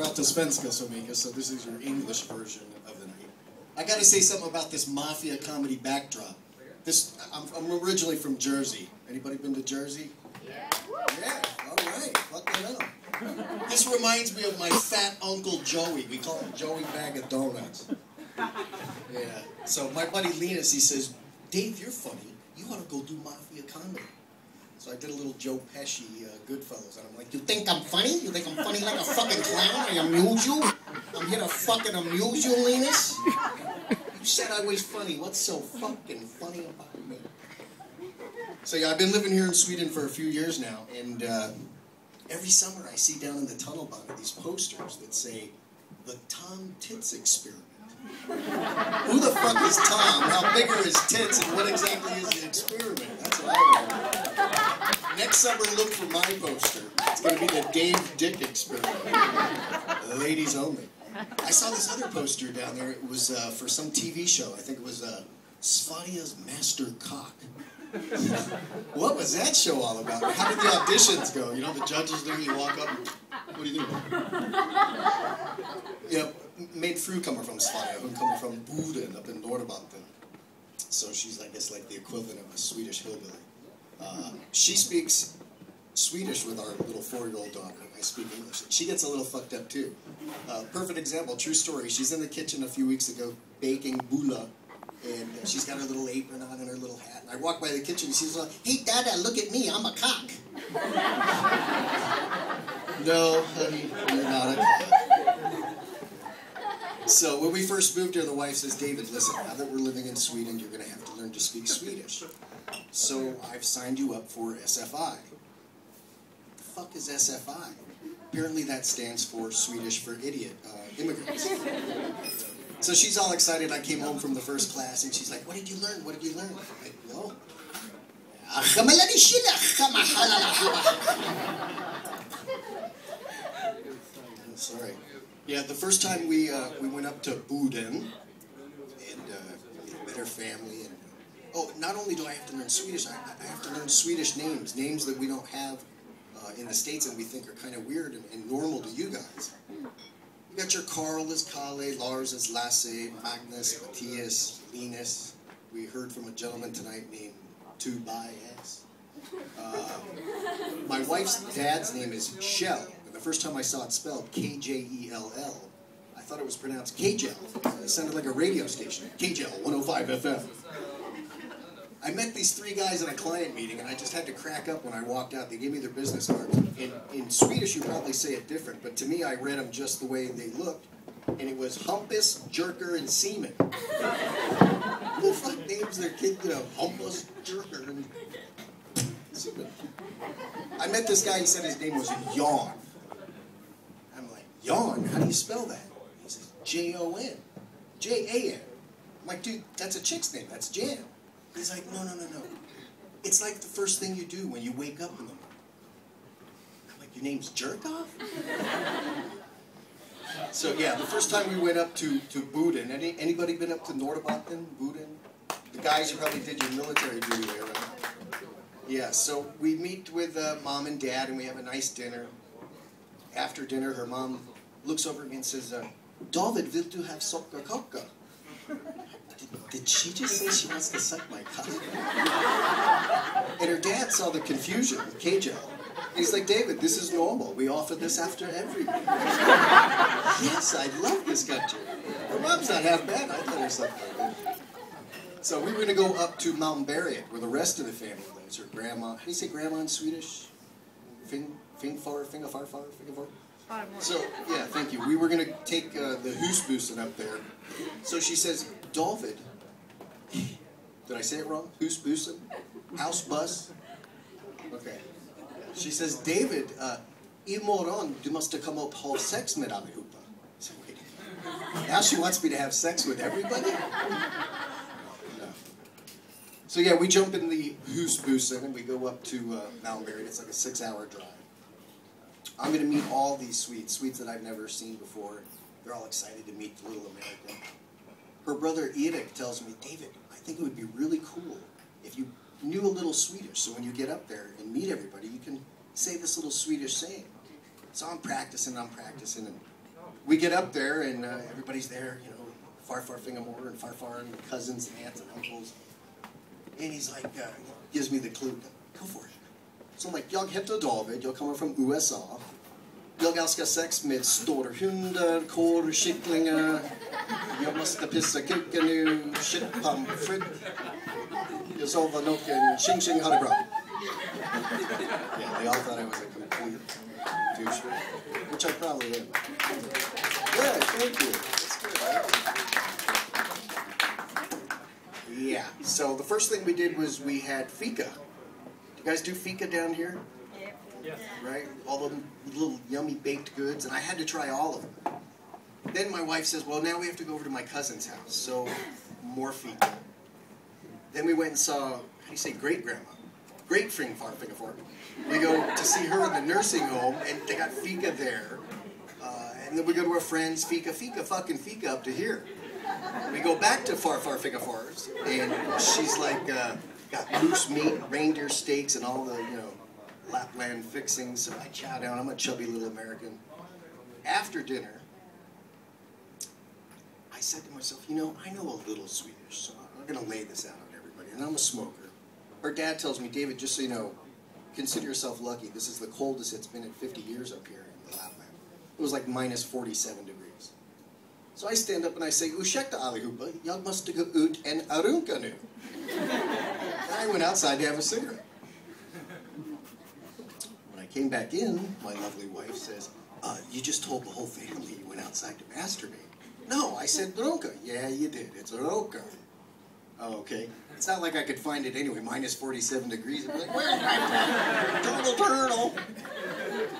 prata svenska som Mika, so this is your English version of the night. I gotta say something about this Mafia comedy backdrop. I'm originally from Jersey. Anybody been to Jersey? Yeah. Yeah, alright, fuck it up. This reminds me of my fat Uncle Joey. We call him Joey Bag of Donuts. Yeah. So my buddy Linus, he says, Dave, you're funny. You ought to go do Mafia comedy. So I did a little Joe Pesci, Goodfellas, and I'm like, you think I'm funny? You think I'm funny like a fucking clown? I amuse you? I'm here to fucking amuse you, Linus? You said I was funny. What's so fucking funny about me? So yeah, I've been living here in Sweden for a few years now, and every summer I see down in the tunnelbana these posters that say, the Tom Tits Experiment. Who the fuck is Tom? How big are his tits? And what exactly is the experiment? That's what I want to know. Next summer, look for my poster. It's going to be the Dave Dick Experiment. Ladies only. I saw this other poster down there. It was for some TV show. I think it was Svadia's Master Cock. What was that show all about? How did the auditions go? You know, the judges do, you walk up and, what do you do? Yeah, min fru kommer from Sverige. Hon kommer from Boden up in Norrbotten. So she's, I guess, like the equivalent of a Swedish hillbilly. She speaks Swedish with our little 4-year-old daughter. I speak English. She gets a little fucked up too. Perfect example, true story. She's in the kitchen a few weeks ago baking bulla. And she's got her little apron on and her little hat. And I walk by the kitchen and she's like, hey, Dada, look at me, I'm a cock. No, honey, you're not a cock. So when we first moved here, the wife says, David, listen, now that we're living in Sweden, you're going to have to learn to speak Swedish. So I've signed you up for SFI. The fuck is SFI? Apparently that stands for Swedish for idiot, immigrants. So she's all excited. I came home from the first class, and she's like, what did you learn? What did you learn? I'm like, well, I'm sorry. Yeah, the first time we went up to Boden, and met her family. And oh, not only do I have to learn Swedish, I have to learn Swedish names that we don't have in the States and we think are kind of weird and normal to you guys. You got your Carl is Kalle, Lars is Lasse, Magnus, Matthias, Linus. We heard from a gentleman tonight named Tobias. My wife's dad's name is Shell, and the first time I saw it spelled K-J-E-L-L, I thought it was pronounced K-Gel. It sounded like a radio station, K-Gel 105 FM. I met these 3 guys in a client meeting, and I just had to crack up when I walked out. They gave me their business cards. In Swedish, you probably say it different, but to me, I read them just the way they looked, and it was Humpus, Jerker, and Seaman. Who the fuck names their kid, you know, Humpus, Jerker, and Seaman? I met this guy, he said his name was Jan. I'm like, Jan? How do you spell that? He says, J-O-N. J-A-N. I'm like, dude, that's a chick's name. That's Jan. He's like, no. It's like the first thing you do when you wake up in the morning. I'm like, your name's Jerkoff? So yeah, the first time we went up to Boden, anybody been up to Norrbotten, Boden? The guys, you probably did your military duty there, right? Yeah, so we meet with mom and dad and we have a nice dinner. After dinner, her mom looks over at me and says, David, vill du have sockerkaka? Did she just say she wants to suck my cock? And her dad saw the confusion with K-Gel. He's like, David, this is normal. We offer this after every meal. Yes, I love this country. Her mom's not half bad. I thought her something like that. So we were going to go up to Mountain Berget, where the rest of the family lives. Her grandma. How do you say grandma in Swedish? Fingfar. So, yeah, thank you. We were going to take the husbusen up there. So she says, David, did I say it wrong? Husbusen? House bus? Okay. She says, David, imorgon, du måste komma upp halv sex med allihopa. So, wait. Now she wants me to have sex with everybody? No. So yeah, we jump in the husbusen and we go up to Mount Berget. It's like a 6-hour drive. I'm going to meet all these Swedes that I've never seen before. They're all excited to meet the little American. Her brother Erik tells me, David, I think it would be really cool if you knew a little Swedish, so when you get up there and meet everybody, you can say this little Swedish saying. So I'm practicing, and we get up there, and everybody's there, you know, Far Fingamore and Far and cousins and aunts and uncles. And he's like, gives me the clue, go for it. Så I'm like, jag heter David, jag kommer från USA. Jag älskar sex med stora hundar, kor, kycklingar. Jag måste pissa kuken nu, shit, pommes frites. Jag sover naken, tjing tjing, ha det bra. Yeah, they all thought I was a complete douchebag, which I probably am. Yeah, thank you. That's good, right? Yeah, so the first thing we did was we had fika. You guys do fika down here? Yeah. Right? All the little yummy baked goods, and I had to try all of them. Then my wife says, well, now we have to go over to my cousin's house, so more fika. Then we went and saw, how do you say, great-grandma? Great-Fingafar. We go to see her in the nursing home, and they got fika there. And then we go to our friends, fika fucking up to here. We go back to Far Fingafar's, and she's like, got moose meat, reindeer steaks, and all the, you know, Lapland fixings, so I chow down. I'm a chubby little American. After dinner, I said to myself, you know, I know a little Swedish, so I'm going to lay this out on everybody, and I'm a smoker. Her dad tells me, David, just so you know, consider yourself lucky. This is the coldest it's been in 50 years up here in the Lapland. It was like minus 47 degrees. So I stand up and I say, ursäkta allihopa, jag måste gå ut en arunka nu. And I went outside to have a cigarette. When I came back in, my lovely wife says, you just told the whole family you went outside to masturbate. No, I said bronca. Yeah, you did. It's a roka. Oh, okay. It's not like I could find it anyway. Minus 47 degrees. I'm like, where's my turtle?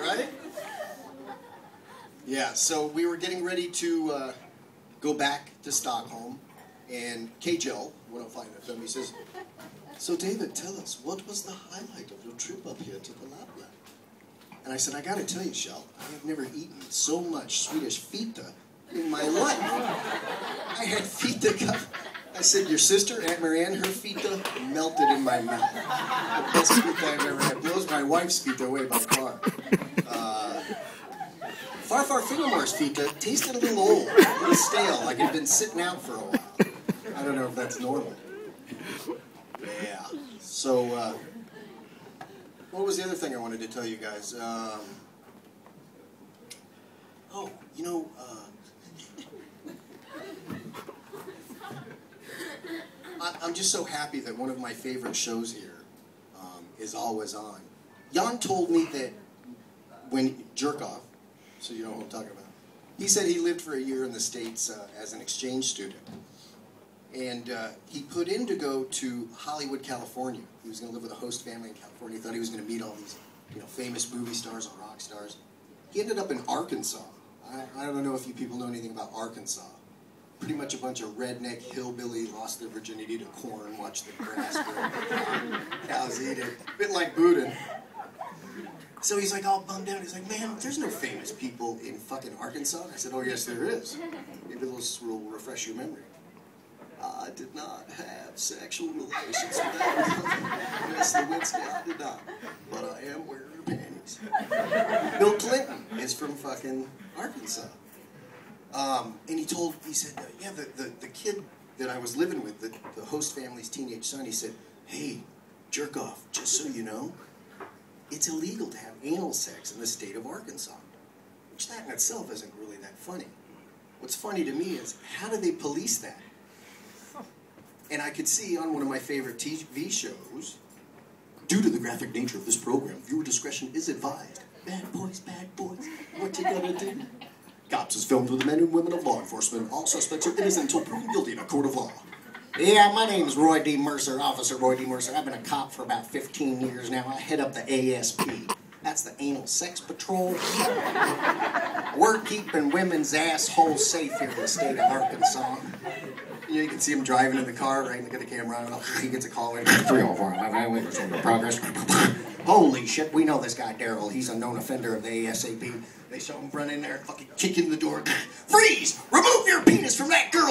Right? Yeah, so we were getting ready to go back to Stockholm, and KJL, 105 FM, he says, so David, tell us, what was the highlight of your trip up here to the Lapland? And I said, I gotta tell you, Shell, I have never eaten so much Swedish fita in my life. I had fita cup. I said, your sister, Aunt Marianne, her fita melted in my mouth. The best fita I've ever had. Blows my wife's fita away by far. Far Fingamore's fita tasted a little old, a little stale, like it had been sitting out for a while. I don't know if that's normal. Yeah. So, what was the other thing I wanted to tell you guys? Oh, you know, I'm just so happy that one of my favorite shows here is always on. Jan told me that when Jerk Off, so you know what I'm talking about, he said he lived for a year in the States as an exchange student. And he put in to go to Hollywood, California. He was going to live with a host family in California. He thought he was going to meet all these, you know, famous movie stars and rock stars. He ended up in Arkansas. I don't know if you people know anything about Arkansas. Pretty much a bunch of redneck hillbilly lost their virginity to corn, watched the grass grow, cows eat it. A bit like Boudin. So he's like all bummed out. He's like, man, there's no famous people in fucking Arkansas. And I said, oh yes, there is. Maybe this will refresh your memory. I did not have sexual relations with that. Yes, Lewinsky, I did not. But I am wearing panties. Bill Clinton is from fucking Arkansas. And he said, yeah, the kid that I was living with, the host family's teenage son, he said, hey, jerk off, just so you know, it's illegal to have anal sex in the state of Arkansas. Which that in itself isn't really that funny. What's funny to me is, how do they police that? And I could see on one of my favorite TV shows, due to the graphic nature of this program, viewer discretion is advised. Bad boys, what you gonna do? Cops is filmed with the men and women of law enforcement. All suspects are innocent until proven guilty in a court of law. Yeah, my name's Roy D. Mercer, Officer Roy D. Mercer. I've been a cop for about 15 years now. I head up the ASP. That's the Anal Sex Patrol. We're keeping women's assholes safe here in the state of Arkansas. You can see him driving in the car, right? Look at the camera on. He gets a call in. 304, progress. Holy shit, we know this guy, Daryl. He's a known offender of the ASAP. They saw him run in there, fucking kick in the door. Freeze! Remove your penis from that girl!